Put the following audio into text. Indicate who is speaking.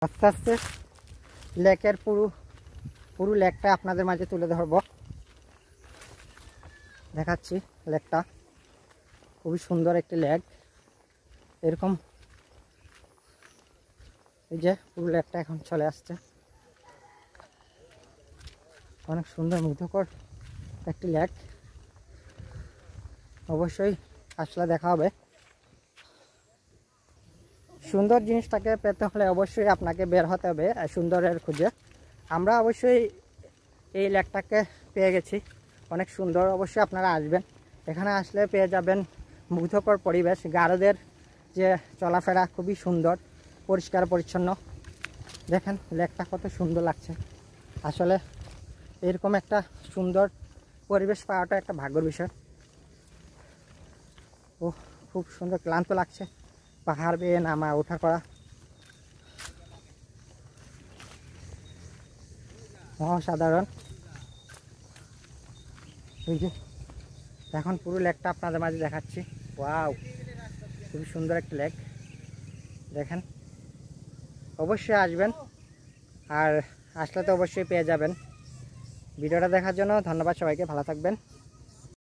Speaker 1: আস্তে আস্তে লেকের পুরো লেকটা আপনাদের মাঝে তুলে ধরব। দেখাচ্ছি লেকটা, খুবই সুন্দর একটি লেক। এরকম এই যে পুরো লেকটা এখন চলে আসছে, অনেক সুন্দর মুগ্ধকর একটি লেক। অবশ্যই আসলে দেখা হবে। সুন্দর জিনিসটাকে পেতে হলে অবশ্যই আপনাকে বের হতে হবে সুন্দরের খুঁজে। আমরা অবশ্যই এই লেকটাকে পেয়ে গেছি, অনেক সুন্দর। অবশ্যই আপনারা আসবেন, এখানে আসলে পেয়ে যাবেন মুগ্ধকর পরিবেশ। গারোদের যে চলাফেরা খুবই সুন্দর, পরিষ্কার পরিচ্ছন্ন। দেখেন লেকটা কত সুন্দর লাগছে। আসলে এরকম একটা সুন্দর পরিবেশ পাওয়াটা একটা ভাগ্যের বিষয়। ও খুব সুন্দর, ক্লান্ত লাগছে পাহাড় বেয়ে নামা ওঠা করা। অসাধারণ। এই যে এখন পুরো লেকটা আপনাদের মাঝে দেখাচ্ছি। ওয়াও, খুবই সুন্দর একটা লেক। দেখেন অবশ্যই আসবেন, আর আসলে তো অবশ্যই পেয়ে যাবেন। ভিডিওটা দেখার জন্য ধন্যবাদ সবাইকে, ভালো থাকবেন।